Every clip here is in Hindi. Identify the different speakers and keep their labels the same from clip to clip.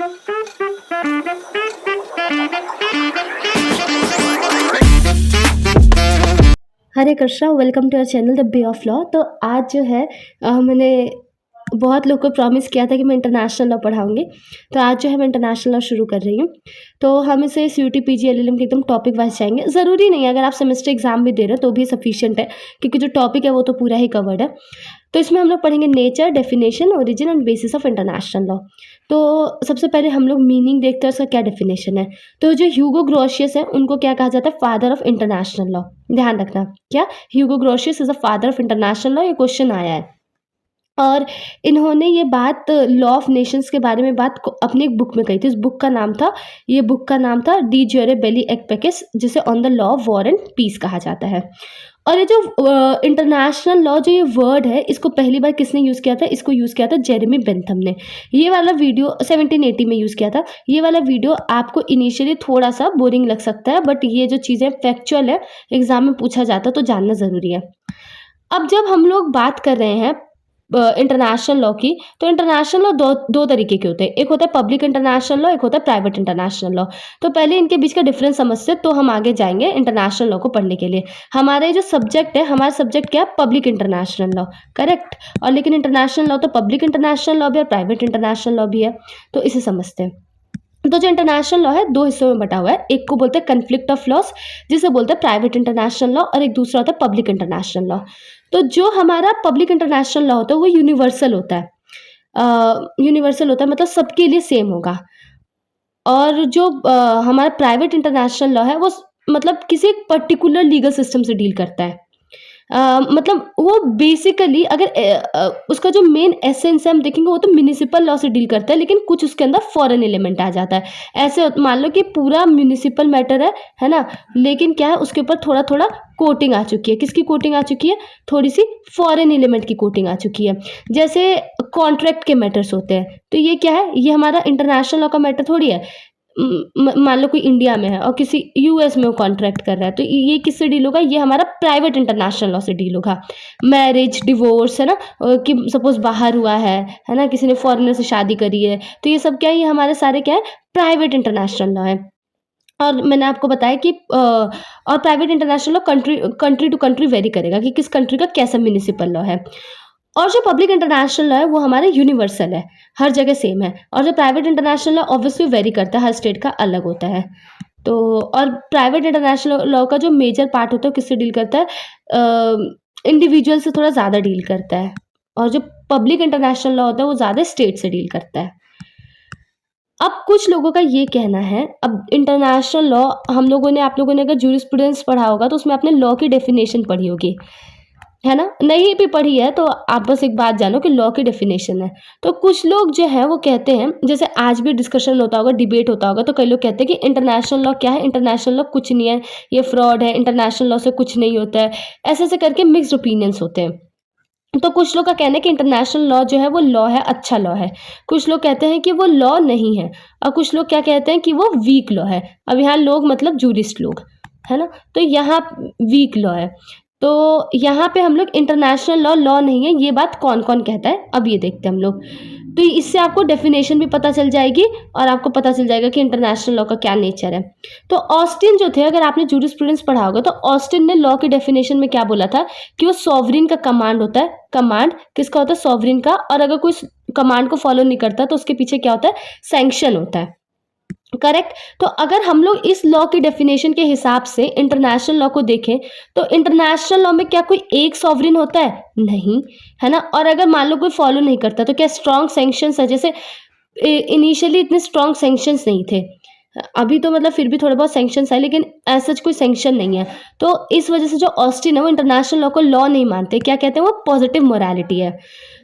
Speaker 1: Hare Krishna, welcome to our channel the bay of law. तो आज जो है मैंने बहुत लोग को प्रॉमिस किया था कि मैं इंटरनेशनल लॉ पढ़ाऊँगी। तो आज जो है मैं इंटरनेशनल लॉ शुरू कर रही हूँ। तो हम इसे सीयूटी, पीजी, एलएलएम के एकदम टॉपिक वाइज़ जाएँगे। ज़रूरी नहीं है, अगर आप सेमेस्टर एग्ज़ाम भी दे रहे हो तो भी सफिशिएंट है, क्योंकि जो टॉपिक है वो तो पूरा ही कवर्ड है। तो इसमें हम लोग पढ़ेंगे nature, definition, origin and bases of international law. तो सबसे पहले हम लोग मीनिंग देखते हैं, उसका क्या डेफिनेशन है। तो जो ह्यूगो ग्रोशियस है, उनको क्या कहा जाता है? Father of international law. ध्यान रखना, क्या Hugo Grotius is the father of international law, ये क्वेश्चन आया है। और इन्होंने ये बात लॉ ऑफ नेशंस के बारे में बात अपनी एक बुक में कही थी। इस बुक का नाम था, ये बुक का नाम था डी ज्यूरे बेली एक्पेकिस, जिसे on the law of war and peace कहा जाता है। और ये जो इंटरनेशनल लॉ, जो ये वर्ड है, इसको पहली बार किसने यूज़ किया था? इसको यूज़ किया था जेरेमी बेंथम ने। ये वाला वीडियो 1780 में यूज़ किया था। ये वाला वीडियो आपको इनिशियली थोड़ा सा बोरिंग लग सकता है, बट ये जो चीज़ें फैक्चुअल है, एग्जाम में पूछा जाता है, तो जानना ज़रूरी है। अब जब हम लोग बात कर रहे हैं इंटरनेशनल लॉ की, तो इंटरनेशनल लॉ दो तरीके के होते हैं। एक होता है पब्लिक इंटरनेशनल लॉ, एक होता है प्राइवेट इंटरनेशनल लॉ। तो पहले इनके बीच का डिफरेंस समझते हैं, तो हम आगे जाएंगे इंटरनेशनल लॉ को पढ़ने के लिए। हमारे जो सब्जेक्ट है, हमारा सब्जेक्ट क्या है? Public international law, correct. और लेकिन इंटरनेशनल लॉ तो पब्लिक इंटरनेशनल लॉ भी है, प्राइवेट इंटरनेशनल लॉ भी है। तो इसे समझते हैं। तो जो इंटरनेशनल लॉ है, दो हिस्सों में बटा हुआ है। एक को बोलते हैं कन्फ्लिक्ट ऑफ लॉस, जिसे बोलते हैं प्राइवेट इंटरनेशनल लॉ, और एक दूसरा होता है पब्लिक इंटरनेशनल लॉ। तो जो हमारा पब्लिक इंटरनेशनल लॉ होता है वो यूनिवर्सल होता है। यूनिवर्सल होता है मतलब सबके लिए सेम होगा। और जो हमारा प्राइवेट इंटरनेशनल लॉ है, वो मतलब किसी एक पर्टिकुलर लीगल सिस्टम से डील करता है। मतलब वो बेसिकली अगर उसका जो मेन एसेंस है हम देखेंगे, वो तो म्युनिसिपल लॉ से डील करता है, लेकिन कुछ उसके अंदर फॉरेन एलिमेंट आ जाता है। ऐसे मान लो कि पूरा म्युनिसिपल मैटर है ना, लेकिन क्या है, उसके ऊपर थोड़ा थोड़ा कोटिंग आ चुकी है। किसकी कोटिंग आ चुकी है? थोड़ी सी फॉरेन एलिमेंट की कोटिंग आ चुकी है। जैसे कॉन्ट्रैक्ट के मैटर्स होते हैं, तो ये क्या है? ये हमारा इंटरनेशनल लॉ का मैटर थोड़ी है। मान लो कोई इंडिया में है और किसी यूएस में वो कॉन्ट्रैक्ट कर रहा है, तो ये किससे डील होगा? ये हमारा प्राइवेट इंटरनेशनल लॉ से डील होगा। मैरिज, डिवोर्स, है ना, कि सपोज बाहर हुआ है ना, किसी ने फॉरेनर से शादी करी है, तो ये सब क्या है? ये हमारे सारे क्या है? प्राइवेट इंटरनेशनल लॉ है। और मैंने आपको बताया कि और private international law country to country vary करेगा कि किस कंट्री का कैसा म्युनिसिपल लॉ है। और जो पब्लिक इंटरनेशनल लॉ है, वो हमारे यूनिवर्सल है, हर जगह सेम है। और जो private international law obviously very करता है, हर स्टेट का अलग होता है। तो और प्राइवेट इंटरनेशनल लॉ का जो मेजर पार्ट होता है, किससे डील करता है? इंडिविजुअल से थोड़ा ज़्यादा डील करता है। और जो पब्लिक इंटरनेशनल लॉ होता है, वो ज़्यादा स्टेट से डील करता है। अब कुछ लोगों का ये कहना है, अब इंटरनेशनल लॉ हम लोगों ने, आप लोगों ने अगर जूरिस्प्रूडेंस पढ़ा होगा, तो उसमें आपने लॉ की डेफिनेशन पढ़ी होगी, है ना? नहीं भी पढ़ी है तो आप बस एक बात जानो कि लॉ की डेफिनेशन है। तो कुछ लोग जो है वो कहते हैं, जैसे आज भी डिस्कशन होता होगा, डिबेट होता होगा, तो कई लोग कहते हैं कि इंटरनेशनल लॉ क्या है? इंटरनेशनल लॉ कुछ नहीं है, ये फ्रॉड है, इंटरनेशनल लॉ से कुछ नहीं होता है। ऐसे ऐसे करके मिक्स्ड ओपिनियंस होते हैं। तो कुछ लोग का कहना है कि इंटरनेशनल लॉ जो है वो लॉ है, अच्छा लॉ है। कुछ लोग कहते हैं कि वो लॉ नहीं है, और कुछ लोग क्या कहते हैं कि वो वीक लॉ है। अब यहाँ लोग मतलब जूरिस्ट लोग, है ना? तो यहाँ वीक लॉ है। तो यहाँ पे हम लोग इंटरनेशनल लॉ लॉ नहीं है, ये बात कौन कौन कहता है, अब ये देखते हैं हम लोग। तो इससे आपको डेफिनेशन भी पता चल जाएगी, और आपको पता चल जाएगा कि इंटरनेशनल लॉ का क्या नेचर है। तो ऑस्टिन जो थे, अगर आपने जूरिस्प्रूडेंस पढ़ा होगा, तो ऑस्टिन ने लॉ की डेफिनेशन में क्या बोला था कि वो सॉवरिन का कमांड होता है। कमांड किसका होता है? सॉवरिन का। और अगर कोई कमांड को फॉलो नहीं करता, तो उसके पीछे क्या होता है? सैंक्शन होता है, करेक्ट। तो अगर हम लोग इस लॉ की डेफिनेशन के हिसाब से इंटरनेशनल लॉ को देखें, तो इंटरनेशनल लॉ में क्या कोई एक सॉवरिन होता है? नहीं, है ना? और अगर मान लो कोई फॉलो नहीं करता, तो क्या स्ट्रॉन्ग सैंक्शंस है? जैसे इनिशियली इतने स्ट्रॉन्ग सैंक्शंस नहीं थे, अभी तो मतलब फिर भी थोड़े बहुत सैंक्शंस है, लेकिन ऐसा कोई सैंक्शन नहीं है। तो इस वजह से जो ऑस्टिन है, वो इंटरनेशनल लॉ को लॉ नहीं मानते। क्या कहते हैं वो? पॉजिटिव मोरालिटी है।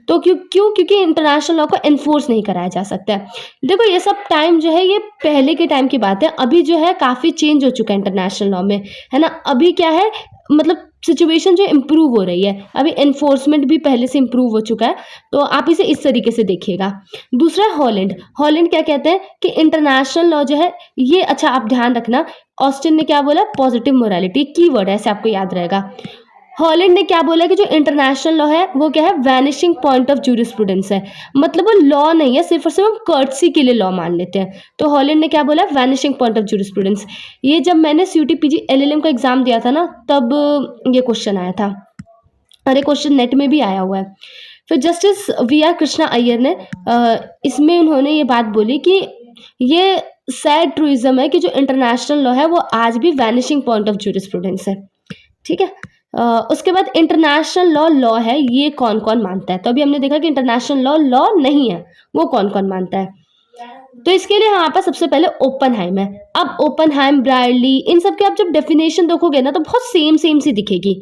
Speaker 1: तो क्योंकि इंटरनेशनल लॉ को एनफोर्स नहीं कराया जा सकता है। देखो, ये सब टाइम जो है, ये पहले के टाइम की बात है। अभी जो है काफ़ी चेंज हो चुका है इंटरनेशनल लॉ में, है ना? अभी क्या है, मतलब सिचुएशन जो इम्प्रूव हो रही है, अभी एनफोर्समेंट भी पहले से इम्प्रूव हो चुका है। तो आप इसे इस तरीके से देखिएगा। दूसरा हॉलैंड। हॉलैंड क्या कहते हैं कि इंटरनेशनल लॉ जो है ये, अच्छा आप ध्यान रखना, ऑस्टिन ने क्या बोला? पॉजिटिव मोरालिटी, की वर्ड है, ऐसे आपको याद रहेगा। हॉलैंड ने क्या बोला कि जो इंटरनेशनल लॉ है वो क्या है, वैनिशिंग पॉइंट ऑफ जूरिस्प्रूडेंस है, मतलब वो लॉ नहीं है, सिर्फ और सिर्फ हम कर्टसी के लिए लॉ मान लेते हैं। तो हॉलैंड ने क्या बोला, वैनिशिंग पॉइंट ऑफ जूरिस्प्रूडेंस। ये जब मैंने सीयूटी पीजी एलएलएम का एग्जाम दिया था ना, तब ये क्वेश्चन आया था, और ये क्वेश्चन नेट में भी आया हुआ है। फिर justice V R Krishna Iyer ने इसमें उन्होंने ये बात बोली कि ये सैड ट्रूइज्म है कि जो इंटरनेशनल लॉ है वो आज भी वैनिशिंग पॉइंट ऑफ जूरिस्प्रूडेंस है। ठीक है। उसके बाद इंटरनेशनल लॉ है, ये कौन कौन मानता है। तो अभी हमने देखा कि इंटरनेशनल लॉ नहीं है, वो कौन कौन मानता है। तो इसके लिए हमारे पास सबसे पहले ओपनहाइम है। अब ओपनहाइम, ब्रायली, इन सब के आप जब डेफिनेशन देखोगे ना तो बहुत सेम सेम सी दिखेगी।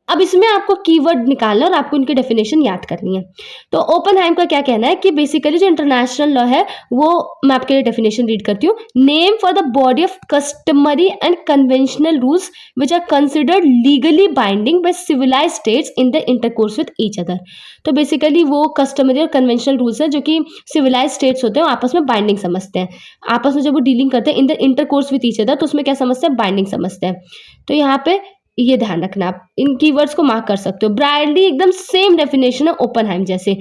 Speaker 1: अब इसमें आपको कीवर्ड निकालना और आपको इनकी डेफिनेशन याद करनी है। तो ओपनहाइम का क्या कहना है कि बेसिकली जो इंटरनेशनल लॉ है वो, मैं आपके लिए डेफिनेशन रीड करती हूँ। Name for the body of customary and conventional rules which are considered legally binding by civilised states in the intercourse with each other. तो बेसिकली वो कस्टमरी और कन्वेंशनल रूल्स हैं जो कि सिविलाइज स्टेट्स होते हैं, आपस में बाइंडिंग समझते हैं। आपस में जब वो डीलिंग करते हैं इन the intercourse with each other, तो उसमें क्या समझते हैं, बाइंडिंग समझते हैं। तो यहाँ पे ये ध्यान रखना, आप इन कीवर्ड्स को मार्क कर सकते हो। ब्रायली एकदम सेम डेफिनेशन है ओपनहाइम जैसे,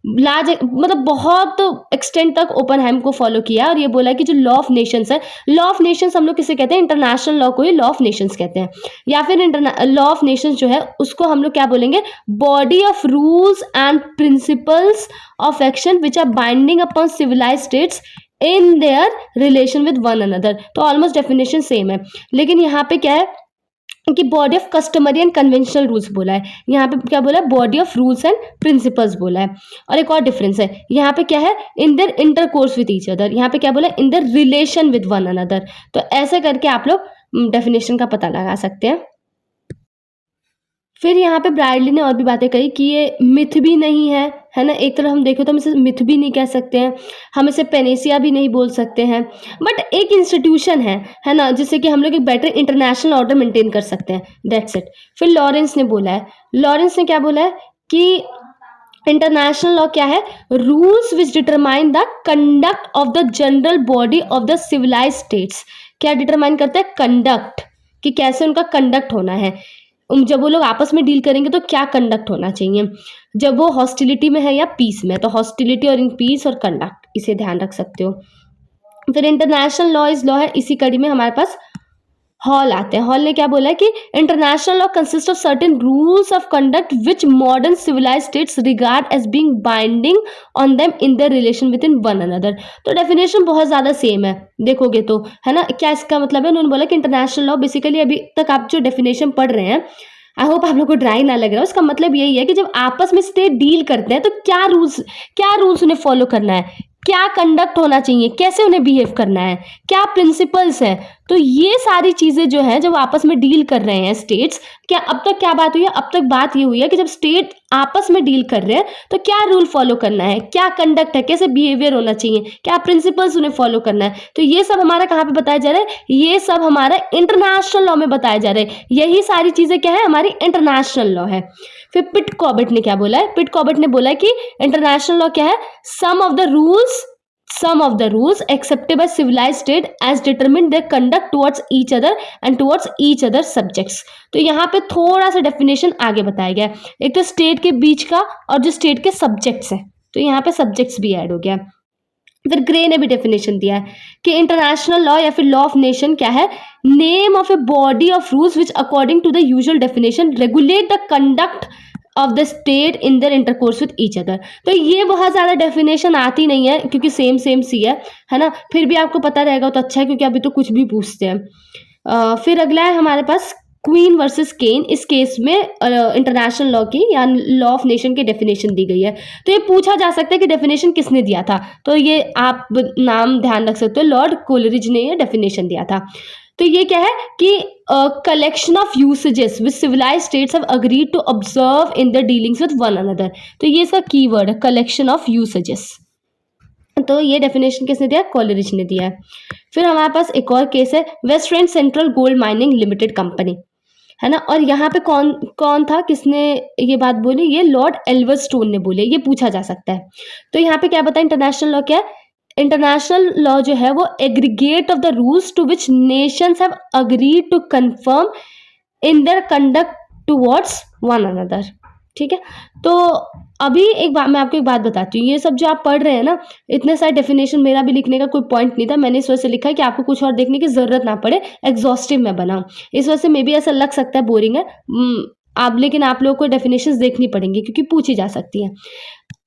Speaker 1: लार्ज मतलब बहुत एक्सटेंट तक ओपनहाइम को फॉलो किया और ये बोला कि जो लॉ ऑफ नेशंस है, लॉ ऑफ नेशंस हम लोग किसे कहते हैं, इंटरनेशनल लॉ को ही लॉ ऑफ नेशंस कहते हैं, या फिर लॉ ऑफ नेशंस जो है उसको हम लोग क्या बोलेंगे, body of rules and principles of action which are binding upon civilize states in their relation with one another. तो ऑलमोस्ट डेफिनेशन सेम है, लेकिन यहाँ पे क्या है कि body of customary and conventional rules बोला है, यहाँ पे क्या बोला है, body of rules and principles बोला है। और एक और डिफरेंस है, यहाँ पे क्या है, इन their intercourse with each other, यहाँ पे क्या बोला है, इन their relation with one another. तो ऐसे करके आप लोग डेफिनेशन का पता लगा सकते हैं। फिर यहाँ पे ब्रायडली ने और भी बातें कही कि ये मिथ भी नहीं है ना, एक तरह हम देखें तो हम इसे मिथ भी नहीं कह सकते हैं, हम इसे पेनेसिया भी नहीं बोल सकते हैं, बट एक इंस्टीट्यूशन है ना, जिससे कि हम लोग एक बेटर इंटरनेशनल ऑर्डर मेंटेन कर सकते हैं, दैट्स इट। फिर लॉरेंस ने बोला है, लॉरेंस ने क्या बोला है कि इंटरनेशनल लॉ क्या है, rules which determine the conduct of the general body of the civilize states. क्या डिटरमाइन करता है, कंडक्ट, कि कैसे उनका कंडक्ट होना है, जब वो लोग आपस में डील करेंगे तो क्या कंडक्ट होना चाहिए, जब वो हॉस्टिलिटी में है या पीस में, तो हॉस्टिलिटी और इन पीस और कंडक्ट, इसे ध्यान रख सकते हो। फिर इंटरनेशनल लॉ इज लॉ है, इसी कड़ी में हमारे पास हॉल आते हैं। हॉल ने क्या बोला है कि international law consist of certain rules of conduct which modern civilize states regard as being binding on them in their relation with in one another. तो डेफिनेशन बहुत ज्यादा सेम है, देखोगे तो, है ना। क्या इसका मतलब है, उन्होंने बोला कि इंटरनेशनल लॉ बेसिकली, अभी तक आप जो डेफिनेशन पढ़ रहे हैं, आई होप आप लोग को ड्राई ना लग रहा हो, इसका मतलब यही है कि जब आपस में स्टेट डील करते हैं तो क्या रूल्स उन्हें फॉलो करना है, क्या कंडक्ट होना चाहिए, कैसे उन्हें बिहेव करना है, क्या प्रिंसिपल्स हैं। तो ये सारी चीजें जो है, जब आपस में डील कर रहे हैं स्टेट्स, क्या अब तक क्या बात हुई है, अब तक बात ये हुई है कि जब स्टेट आपस में डील कर रहे हैं तो क्या रूल फॉलो करना है, क्या कंडक्ट है, कैसे बिहेवियर होना चाहिए, क्या प्रिंसिपल्स उन्हें फॉलो करना है। तो ये सब हमारा कहाँ पे बताया जा रहा है, ये सब हमारा इंटरनेशनल लॉ में बताया जा रहा है। यही सारी चीजें क्या है, हमारी इंटरनेशनल लॉ है। फिर पिट कॉबेट ने क्या बोला है, पिट कॉबेट ने बोला है कि इंटरनेशनल लॉ क्या है, सम of the rules accepted by civilized state as determine their conduct towards each other and towards each other subjects। तो यहाँ पे थोड़ा सा डेफिनेशन आगे बताया गया है, एक तो स्टेट के बीच का और जो स्टेट के सब्जेक्ट्स हैं, तो यहाँ पे सब्जेक्ट्स भी ऐड हो गया। फिर ग्रे ने भी डेफिनेशन दिया है कि इंटरनेशनल लॉ या फिर लॉ ऑफ नेशन क्या है, name of a body of rules which according to the usual definition regulate the conduct of the state in their intercourse with each other. तो ये बहुत ज़्यादा डेफिनेशन आती नहीं है क्योंकि सेम सी है ना, फिर भी आपको पता रहेगा तो अच्छा है, क्योंकि अभी तो कुछ भी पूछते हैं। फिर अगला है हमारे पास क्वीन वर्सेस केन। इस केस में इंटरनेशनल लॉ की या लॉ ऑफ नेशन की डेफिनेशन दी गई है। तो ये पूछा जा सकता है कि डेफिनेशन किसने दिया था, तो ये आप नाम ध्यान रख सकते हो, लॉर्ड कोलरिज ने ये डेफिनेशन दिया था। तो ये क्या है कि collection of usages which civilize states have agreed to observe in the dealings with one another. तो ये इसका कीवर्ड है, कलेक्शन ऑफ यूसेजेस। तो ये डेफिनेशन किसने दिया, कोलरिज ने दिया है। फिर हमारे पास एक और केस है, western central gold mining limited company, है ना। और यहाँ पे कौन कौन था, किसने ये बात बोली, ये लॉर्ड एल्वरस्टोन ने बोले, ये पूछा जा सकता है। तो यहाँ पे क्या बताया, इंटरनेशनल लॉ क्या है, इंटरनेशनल लॉ जो है वो aggregate of the rules to which nations have agreed to conform in their conduct towards one another. ठीक है, तो अभी एक बात मैं आपको एक बात बताती हूँ, ये सब जो आप पढ़ रहे हैं ना, इतने सारे डेफिनेशन मेरा भी लिखने का कोई पॉइंट नहीं था, मैंने इस वजह से लिखा है कि आपको कुछ और देखने की ज़रूरत ना पड़े, एग्जॉस्टिव मैं बनाऊँ। इस वजह से मे बी ऐसा लग सकता है बोरिंग है, आप लेकिन आप लोगों को डेफिनेशंस देखनी पड़ेंगी क्योंकि पूछी जा सकती हैं।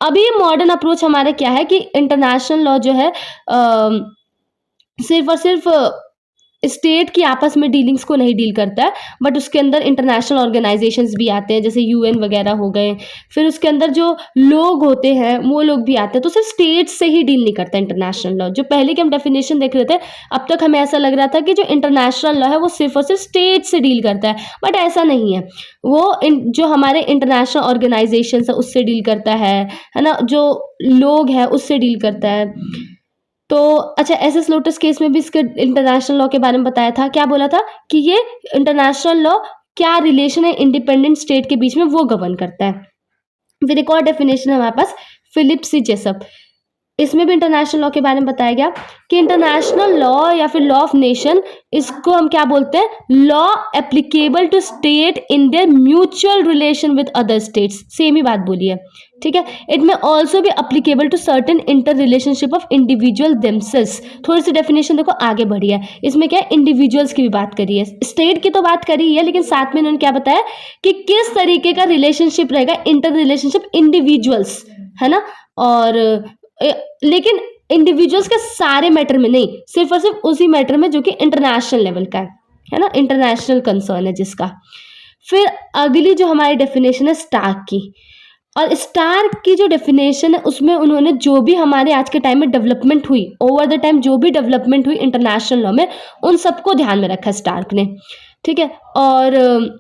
Speaker 1: अभी मॉडर्न अप्रोच हमारा क्या है कि इंटरनेशनल लॉ जो है सिर्फ और सिर्फ स्टेट की आपस में डीलिंग्स को नहीं डील करता है, बट उसके अंदर इंटरनेशनल ऑर्गेनाइजेशंस भी आते हैं, जैसे यूएन वगैरह हो गए, फिर उसके अंदर जो लोग होते हैं वो लोग भी आते हैं, तो सिर्फ स्टेट से ही डील नहीं करता इंटरनेशनल लॉ। जो पहले की हम डेफिनेशन देख रहे थे, अब तक हमें ऐसा लग रहा था कि जो इंटरनेशनल लॉ है वो सिर्फ और सिर्फ स्टेट से डील करता है, बट ऐसा नहीं है। वो जो हमारे इंटरनेशनल ऑर्गेनाइजेशन है उससे डील करता है ना, जो लोग हैं उससे डील करता है। तो अच्छा, एसएस लोटस केस में भी इसके इंटरनेशनल लॉ के बारे में बताया था, क्या बोला था कि ये इंटरनेशनल लॉ क्या रिलेशन है इंडिपेंडेंट स्टेट के बीच में वो गवर्न करता है। फिर एक और डेफिनेशन है हमारे पास, फिलिप सी जेसप, इसमें भी इंटरनेशनल लॉ के बारे में बताया गया कि इंटरनेशनल लॉ या फिर लॉ ऑफ नेशन, इसको हम क्या बोलते हैं, law applicable to state in their mutual relation with other states, same ही बात बोली है। ठीक है, इट में ऑल्सो भी applicable to certain inter relationship of individual themselves. थोड़ी सी डेफिनेशन देखो आगे बढ़ी है, इसमें क्या है, इंडिविजुअल्स की भी बात करी है, स्टेट की तो बात करी है, लेकिन साथ में इन्होंने क्या बताया कि किस तरीके का रिलेशनशिप रहेगा, इंटर रिलेशनशिप इंडिविजुअल्स, है ना, और लेकिन इंडिविजुअल्स के सारे मैटर में नहीं, सिर्फ और सिर्फ उसी मैटर में जो कि इंटरनेशनल लेवल का है ना, इंटरनेशनल कंसर्न है जिसका। फिर अगली जो हमारी डेफिनेशन है स्टार्क की, और स्टार्क की जो डेफिनेशन है उसमें उन्होंने जो भी हमारे आज के टाइम में डेवलपमेंट हुई, ओवर द टाइम जो भी डेवलपमेंट हुई इंटरनेशनल लॉ में, उन सबको ध्यान में रखा स्टार्क ने। ठीक है, और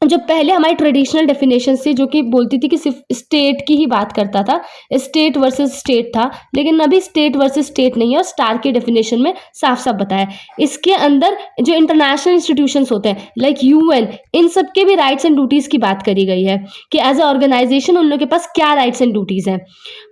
Speaker 1: जो पहले हमारी ट्रेडिशनल डेफिनेशन थी जो कि बोलती थी कि सिर्फ स्टेट की ही बात करता था, स्टेट वर्सेस स्टेट था, लेकिन अभी स्टेट वर्सेस स्टेट नहीं है, और स्टार की डेफिनेशन में साफ साफ बताया इसके अंदर जो इंटरनेशनल इंस्टीट्यूशंस होते हैं लाइक यूएन, इन सब के भी राइट्स एंड ड्यूटीज़ की बात करी गई है कि एज ए ऑर्गेनाइजेशन उन लोगों के पास क्या राइट्स एंड ड्यूटीज़ हैं।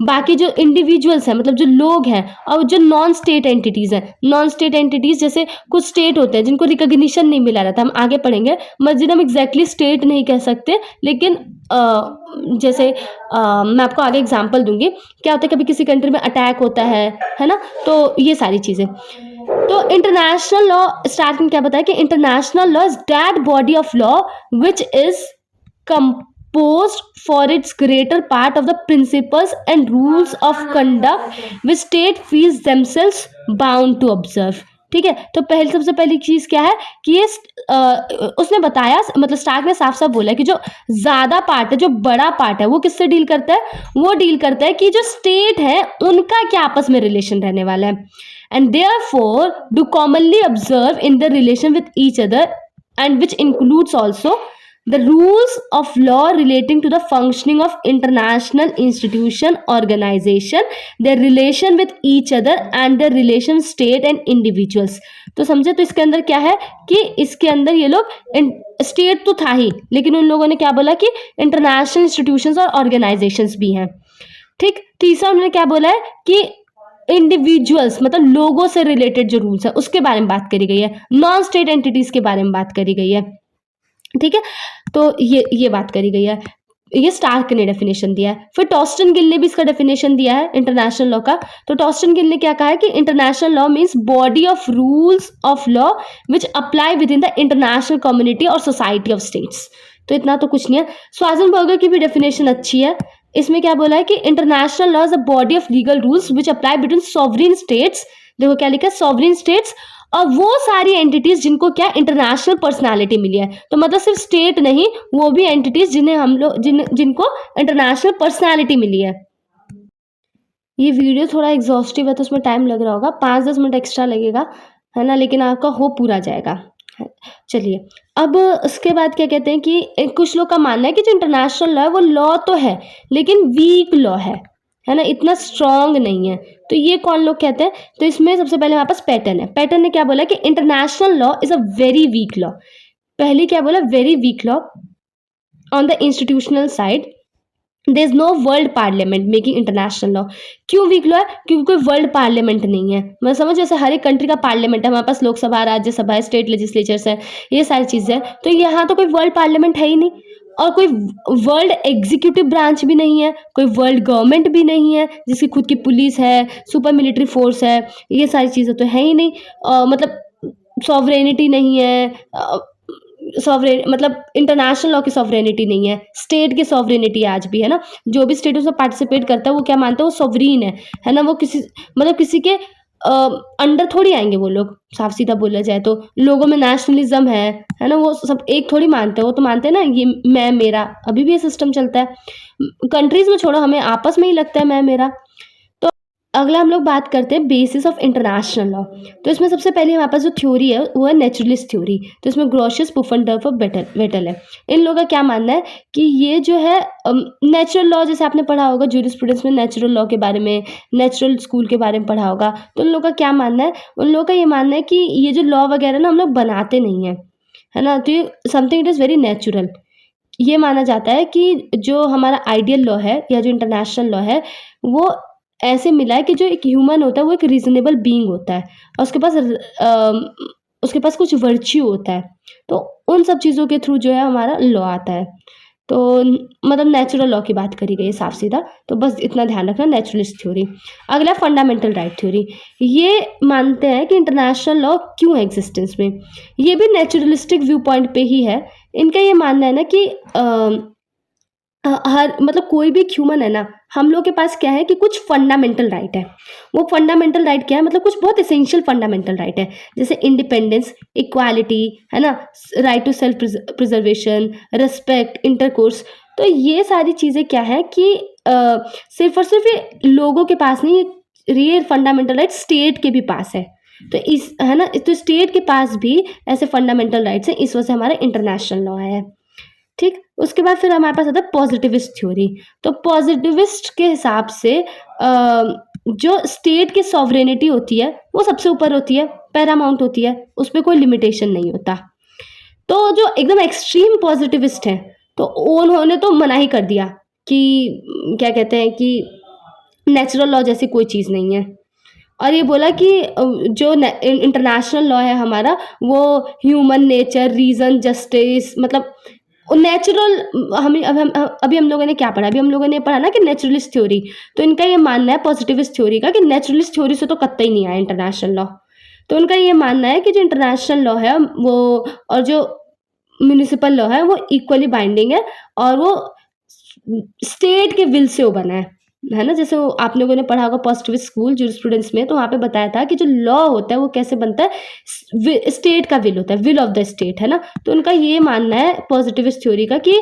Speaker 1: बाकी जो इंडिविजुअल्स हैं, मतलब जो लोग हैं, और जो नॉन स्टेट एंटिटीज़ हैं, नॉन स्टेट एंटिटीज़ जैसे कुछ स्टेट होते हैं जिनको रिकॉग्निशन नहीं मिला रहता, हम आगे पढ़ेंगे, मस्जिद हम एग्जैक्टली स्टेट नहीं कह सकते, लेकिन जैसे मैं आपको आगे एग्जांपल दूंगी, क्या होता है कभी किसी कंट्री में अटैक होता है ना, तो ये सारी चीज़ें। तो इंटरनेशनल लॉ स्टार्ट में क्या बताया कि international law is that body of law which is composed for its greater part of the principles and rules of conduct which state feels themselves bound to observe। ठीक है, तो पहले सबसे पहली चीज क्या है कि ये उसने बताया, मतलब स्टार्क ने साफ साफ बोला कि जो ज्यादा पार्ट है, जो बड़ा पार्ट है, वो किससे डील करता है, वो डील करता है कि जो स्टेट है उनका क्या आपस में रिलेशन रहने वाला है, and therefore do commonly observe in the relation with each other and which includes also the rules of law relating to the functioning of international institution organization, their relation with each other and their relation state and individuals। तो समझे, तो इसके अंदर क्या है कि इसके अंदर ये लोग स्टेट तो था ही, लेकिन उन लोगों ने क्या बोला कि इंटरनेशनल इंस्टीट्यूशंस और ऑर्गेनाइजेशंस भी हैं। ठीक, तीसरा उन्होंने क्या बोला है कि इंडिविजुअल्स, मतलब लोगों से रिलेटेड जो रूल्स है उसके बारे में बात करी गई है, नॉन स्टेट एंटिटीज के बारे में बात करी गई है। ठीक है, तो ये बात करी गई है, ये स्टार्क ने डेफिनेशन दिया है। फिर टॉस्टन गिल ने भी इसका डेफिनेशन दिया है इंटरनेशनल लॉ का। तो टॉस्टन गिल ने क्या कहा है कि international law means body of rules of law which apply with in the international community और सोसाइटी ऑफ स्टेट्स। तो इतना तो कुछ नहीं है। स्वाजनबर्गर की भी डेफिनेशन अच्छी है, इसमें क्या बोला है कि international law is a body of legal rules which apply between sovereign states. देखो क्या लिखा है, सॉवरेन स्टेट्स और वो सारी एंटिटीज जिनको क्या इंटरनेशनल पर्सनालिटी मिली है। तो मतलब सिर्फ स्टेट नहीं, वो भी एंटिटीज जिन्हें हम लोग जिनको इंटरनेशनल पर्सनालिटी मिली है। ये वीडियो थोड़ा एग्जॉस्टिव है तो उसमें टाइम लग रहा होगा, 5-10 मिनट एक्स्ट्रा लगेगा, है ना, लेकिन आपका हो पूरा जाएगा। चलिए, अब उसके बाद क्या कहते हैं कि कुछ लोग का मानना है कि जो इंटरनेशनल लॉ है वो लॉ तो है लेकिन वीक लॉ है ना, इतना स्ट्रांग नहीं है। तो ये कौन लोग कहते हैं, तो इसमें सबसे पहले हमारे पास पैटर्न है। पैटर्न ने क्या बोला कि international law is a very weak law. पहले क्या बोला, very weak law on the institutional side there is no world parliament making international law. क्यों वीक लॉ है? क्योंकि कोई वर्ल्ड पार्लियामेंट नहीं है। मतलब समझ, जैसे हर एक कंट्री का पार्लियामेंट है, हमारे पास लोकसभा, राज्यसभा है, स्टेट लेजिस्लेचर्स है, ये सारी चीजें हैं। तो यहाँ तो कोई वर्ल्ड पार्लियामेंट है ही नहीं, और कोई वर्ल्ड एग्जीक्यूटिव ब्रांच भी नहीं है, कोई वर्ल्ड गवर्नमेंट भी नहीं है जिसकी खुद की पुलिस है, सुपर मिलिट्री फोर्स है, ये सारी चीजें तो है ही नहीं। मतलब सॉवरेनिटी नहीं है, सॉवरेन मतलब इंटरनेशनल लॉ की सॉवरेनिटी नहीं है, स्टेट की सॉवरेनिटी आज भी है ना। जो भी स्टेट उसमें पार्टिसिपेट करता है वो क्या मानता है, वो सॉवरीन है ना। वो किसी मतलब किसी के अंडर थोड़ी आएंगे वो लोग, साफ सीधा बोला जाए तो। लोगों में नेशनलिज्म है ना, वो सब एक थोड़ी मानते हैं, वो तो मानते हैं ना ये मैं मेरा, अभी भी ये सिस्टम चलता है। कंट्रीज में छोड़ो, हमें आपस में ही लगता है मैं मेरा। तो अगला हम लोग बात करते हैं बेसिस ऑफ इंटरनेशनल लॉ। तो इसमें सबसे पहले हमारे पास जो थ्योरी है वो है नेचुरलिस्ट थ्योरी। तो इसमें ग्रोशियस, पुफनडर्फ और वेटल है। इन लोगों का क्या मानना है कि ये जो है नेचुरल लॉ, जैसे आपने पढ़ा होगा जूरिस्प्रूडेंस में नेचुरल लॉ के बारे में, नेचुरल स्कूल के बारे में पढ़ा होगा। तो उन लोगों का क्या मानना है, उन लोगों का ये मानना है कि ये जो लॉ वगैरह ना हम लोग बनाते नहीं हैं, है ना। तो ये something it is very natural. ये माना जाता है कि जो हमारा आइडियल लॉ है या जो इंटरनेशनल लॉ है वो ऐसे मिला है कि जो एक ह्यूमन होता है वो एक रीजनेबल बीइंग होता है, और उसके पास कुछ वर्च्यू होता है। तो उन सब चीज़ों के थ्रू जो है हमारा लॉ आता है। तो मतलब नेचुरल लॉ की बात करी गई है साफ सीधा। तो बस इतना ध्यान रखना, नेचुरलिस्ट थ्योरी। अगला फंडामेंटल राइट थ्योरी। ये मानते हैं कि इंटरनेशनल लॉ क्यों है एग्जिस्टेंस में। ये भी नेचुरलिस्टिक व्यू पॉइंट पे ही है। इनका ये मानना है ना कि हर मतलब कोई भी ह्यूमन है ना, हम लोग के पास क्या है कि कुछ फंडामेंटल राइट है। वो फंडामेंटल राइट क्या है, मतलब कुछ बहुत एसेंशियल फंडामेंटल राइट है, जैसे इंडिपेंडेंस, इक्वालिटी, है ना, right to self preservation, respect, intercourse. तो ये सारी चीज़ें क्या है कि सिर्फ और सिर्फ ये लोगों के पास नहीं, ये फंडामेंटल राइट स्टेट के भी पास है। तो इस है ना, तो स्टेट के पास भी ऐसे फंडामेंटल राइट्स हैं, इस वजह से हमारा इंटरनेशनल लॉ है। ठीक, उसके बाद फिर हमारे पास आता है पॉजिटिविस्ट थ्योरी। तो पॉजिटिविस्ट के हिसाब से जो स्टेट की सॉवरेनिटी होती है वो सबसे ऊपर होती है, पैरामाउंट होती है, उस पर कोई लिमिटेशन नहीं होता। तो जो एकदम एक्सट्रीम पॉजिटिविस्ट हैं तो उन्होंने तो मना ही कर दिया कि क्या कहते हैं कि नेचुरल लॉ जैसी कोई चीज़ नहीं है, और ये बोला कि जो इंटरनेशनल लॉ है हमारा वो ह्यूमन नेचर, रीजन, जस्टिस, मतलब नेचुरल। हम अभी हम लोगों ने क्या पढ़ा, अभी हम लोगों ने पढ़ा ना कि नेचुरलिस्ट थ्योरी। तो इनका ये मानना है पॉजिटिविस्ट थ्योरी का कि नेचुरलिस्ट थ्योरी से तो कतई नहीं आया इंटरनेशनल लॉ। तो उनका ये मानना है कि जो इंटरनेशनल लॉ है वो और जो म्युनिसिपल लॉ है वो इक्वली बाइंडिंग है, और वो स्टेट के विल से वो बना है ना। जैसे वो आप लोगों ने पढ़ा होगा पॉजिटिविस्ट स्कूल जूरिस्प्रूडेंस में, तो वहाँ पे बताया था कि जो लॉ होता है वो कैसे बनता है, स्टेट का विल होता है, विल ऑफ द स्टेट, है ना। तो उनका ये मानना है पॉजिटिविस्ट थ्योरी का कि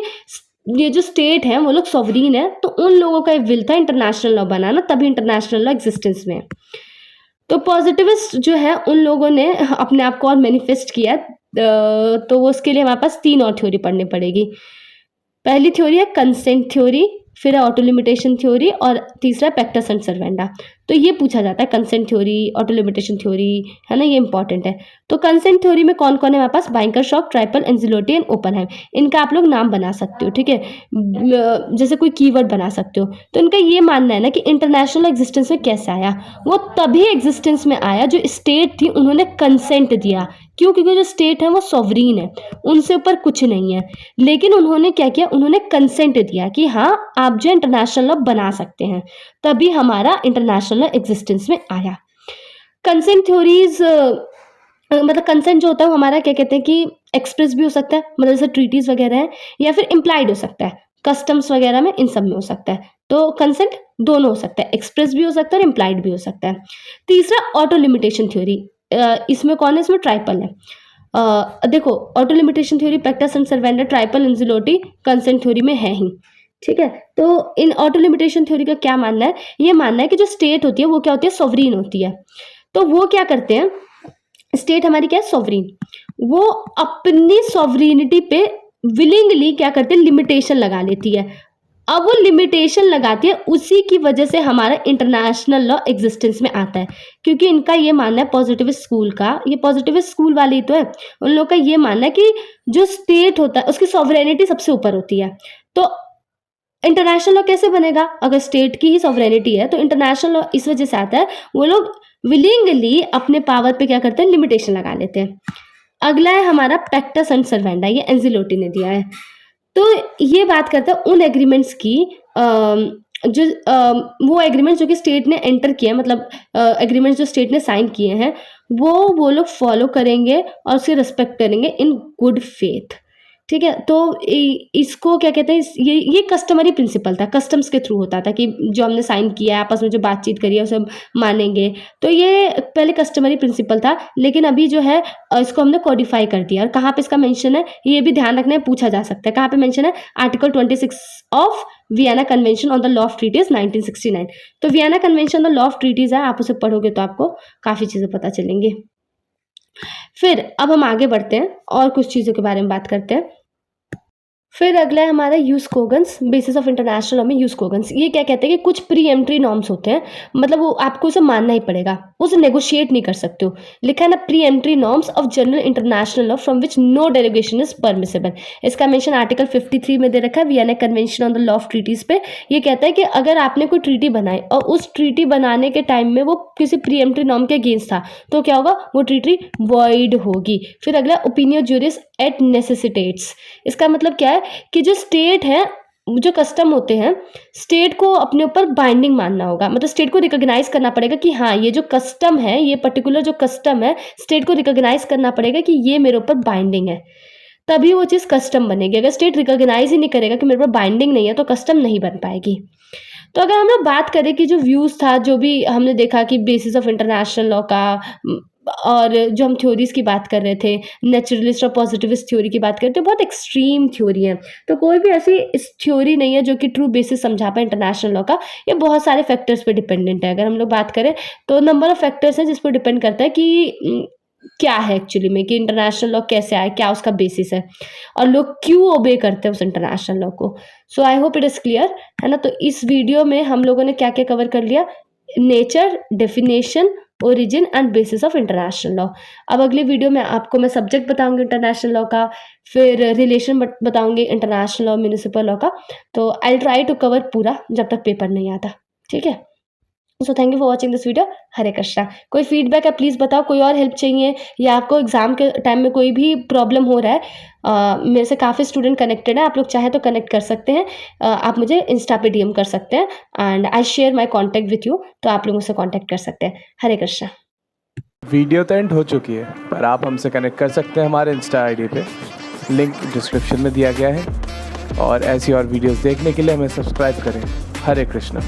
Speaker 1: ये जो स्टेट है वो लोग सॉवरीन है, तो उन लोगों का विल था इंटरनेशनल लॉ बनाना, तभी इंटरनेशनल लॉ एग्जिस्टेंस में है। तो पॉजिटिविस्ट जो है उन लोगों ने अपने आप को और मैनिफेस्ट किया, तो वो उसके लिए हमारे पास 3 और थ्योरी पढ़नी पड़ेगी। पहली थ्योरी है कंसेंट थ्योरी, फिर है ऑटो लिमिटेशन थ्योरी, और तीसरा पैक्टा sunt servanda। तो ये पूछा जाता है consent theory, auto limitation theory, है ना, ये इंपॉर्टेंट है। तो कंसेंट थ्योरी में कौन कौन है हमारे पास, बैंकरशॉक, ट्राइपल, एंजिलोटी एंड ओपनहाइम। इनका आप लोग नाम बना सकते हो, ठीक है, जैसे कोई कीवर्ड बना सकते हो। तो इनका ये मानना है ना कि इंटरनेशनल एग्जिस्टेंस में कैसे आया, वो तभी एग्जिस्टेंस में आया जो स्टेट थी उन्होंने कंसेंट दिया। क्यों? क्योंकि जो स्टेट है वो सॉवरीन है, उनसे ऊपर कुछ नहीं है। लेकिन उन्होंने क्या किया, उन्होंने कंसेंट दिया कि हाँ आप जो इंटरनेशनल लॉ बना सकते हैं, तभी हमारा इंटरनेशनल लॉ एग्जिस्टेंस में आया। कंसेंट थ्योरीज मतलब कंसेंट जो होता है वो हमारा क्या कहते हैं कि एक्सप्रेस भी हो सकता है, मतलब जैसे ट्रीटीज वगैरह है, या फिर इम्प्लाइड हो सकता है, कस्टम्स वगैरह में, इन सब में हो सकता है। तो कंसेंट दोनों हो सकता है, एक्सप्रेस भी हो सकता है और इम्प्लाइड भी हो सकता है। तीसरा ऑटो लिमिटेशन थ्योरी, इसमें कौन है, इसमें ट्राइपल है। देखो auto limitation theory, pacta sunt servanda, triple, Anzilotti consent theory में है ही, ठीक है। तो इन ऑटो लिमिटेशन थ्योरी का क्या मानना है, ये मानना है कि जो स्टेट होती है वो क्या होती है, सॉवरीन होती है। तो वो क्या करते हैं, स्टेट हमारी क्या है, सॉवरीन, वो अपनी सॉवरीनिटी पे विलिंगली क्या करते हैं, लिमिटेशन लगा लेती है। अब वो लिमिटेशन लगाती है, उसी की वजह से हमारा इंटरनेशनल लॉ एग्जिस्टेंस में आता है। क्योंकि इनका ये मानना है पॉजिटिविस्ट स्कूल का, ये पॉजिटिविस्ट स्कूल वाले ही तो है, उन लोगों का ये मानना है कि जो स्टेट होता है उसकी सॉवरेनिटी सबसे ऊपर होती है। तो इंटरनेशनल लॉ कैसे बनेगा? अगर स्टेट की ही सॉवरेनिटी है तो इंटरनेशनल लॉ इस वजह से आता है, वो लोग विलिंगली अपने पावर पे क्या करते हैं, लिमिटेशन लगा लेते हैं। अगला है हमारा पैक्टा सन्ट सर्वेंटा, ये एंजिलोटी ने दिया है। तो ये बात करता है उन एग्रीमेंट्स की जो वो एग्रीमेंट्स जो कि स्टेट ने एंटर किए हैं, मतलब एग्रीमेंट्स जो स्टेट ने साइन किए हैं, वो लोग फॉलो करेंगे और उसे रिस्पेक्ट करेंगे इन गुड फेथ। ठीक है? तो इसको क्या कहते हैं, ये कस्टमरी प्रिंसिपल था, कस्टम्स के थ्रू होता था कि जो हमने साइन किया है, आपस में जो बातचीत करी है उसे हम मानेंगे। तो ये पहले कस्टमरी प्रिंसिपल था, लेकिन अभी जो है इसको हमने कोडिफाई कर दिया। और कहाँ पे इसका मेंशन है, ये भी ध्यान रखना है, पूछा जा सकता है। कहाँ पे मेंशन है? Article 26 of Vienna convention on the law of treaties 1969। तो Vienna convention on the law of treaties है, आप उसे पढ़ोगे तो आपको काफ़ी चीज़ें पता चलेंगी। फिर अब हम आगे बढ़ते हैं और कुछ चीज़ों के बारे में बात करते हैं। फिर अगला है हमारा jus cogens, basis of international law में यूज कोगन्स। ये क्या कहते हैं कि कुछ प्री एंट्री नॉर्म्स होते हैं, मतलब वो आपको उसे मानना ही पड़ेगा, उसे नेगोशिएट नहीं कर सकते हो। लिखा है ना, peremptory norms of general international law from which no derogation is permissible. इसका मेंशन आर्टिकल 53 में दे रखा है, Vienna convention on the law of treaties पे। ये कहता है कि अगर आपने कोई ट्रीटी बनाई और उस ट्रीटी बनाने के टाइम में वो किसी प्री एंट्री नॉर्म के अगेंस्ट था, तो क्या होगा, वो ट्रीटी वॉइड होगी। फिर अगला ओपिनियो ज्यूरिस एट नेसेसिटेट्स। इसका मतलब क्या है कि जो स्टेट है, जो कस्टम होते हैं, स्टेट को अपने ऊपर बाइंडिंग मानना होगा, मतलब स्टेट को रिकॉग्नाइज करना पड़ेगा कि हाँ, ये जो कस्टम है, ये पर्टिकुलर जो कस्टम है, स्टेट को रिकॉग्नाइज करना पड़ेगा कि ये मेरे ऊपर बाइंडिंग है, तभी वो चीज़ कस्टम बनेगी। अगर स्टेट रिकॉग्नाइज ही नहीं करेगा कि मेरे ऊपर बाइंडिंग नहीं है, तो कस्टम नहीं बन पाएगी। तो अगर हम लोग बात करें कि जो व्यूज़ था, जो भी हमने देखा कि बेसिस ऑफ इंटरनेशनल लॉ का, और जो हम थ्योरीज़ की बात कर रहे थे, नेचुरलिस्ट और पॉजिटिविस्ट थ्योरी की बात करते हैं, बहुत एक्सट्रीम थ्योरी है। तो कोई भी ऐसी इस थ्योरी नहीं है जो कि ट्रू बेसिस समझा पाए इंटरनेशनल लॉ का। ये बहुत सारे फैक्टर्स पे डिपेंडेंट है। अगर हम लोग बात करें तो नंबर ऑफ फैक्टर्स हैं जिस पर डिपेंड करता है कि क्या है एक्चुअली में, कि इंटरनेशनल लॉ कैसे आया, क्या उसका बेसिस है, और लोग क्यों ओबे करते हैं उस इंटरनेशनल लॉ को। So I hope it is clear, है ना। तो इस वीडियो में हम लोगों ने क्या क्या कवर कर लिया? Nature, definition, origin and bases of international law. अब अगली वीडियो में आपको मैं सब्जेक्ट बताऊंगी इंटरनेशनल लॉ का, फिर रिलेशन बताऊंगी इंटरनेशनल लॉ, म्यूनिसिपल लॉ का। तो आई टाई टू कवर पूरा जब तक पेपर नहीं आता, ठीक है। So thank you for watching this video. Hare Krishna. कोई फीडबैक है प्लीज़ बताओ, कोई और हेल्प चाहिए, या आपको एग्जाम के टाइम में कोई भी प्रॉब्लम हो रहा है। मेरे से काफ़ी स्टूडेंट कनेक्टेड हैं, आप लोग चाहे तो कनेक्ट कर सकते हैं। आप मुझे इंस्टा पे डीएम कर सकते हैं, and I share my contact with you, तो आप लोग मुझसे कॉन्टैक्ट कर सकते हैं। हरे कृष्णा।
Speaker 2: वीडियो तो एंड हो चुकी है, पर आप हमसे कनेक्ट कर सकते हैं हमारे इंस्टा आईडी पे, लिंक डिस्क्रिप्शन में दिया गया है। और ऐसी और वीडियोस देखने के लिए हमें सब्सक्राइब करें। हरे कृष्णा।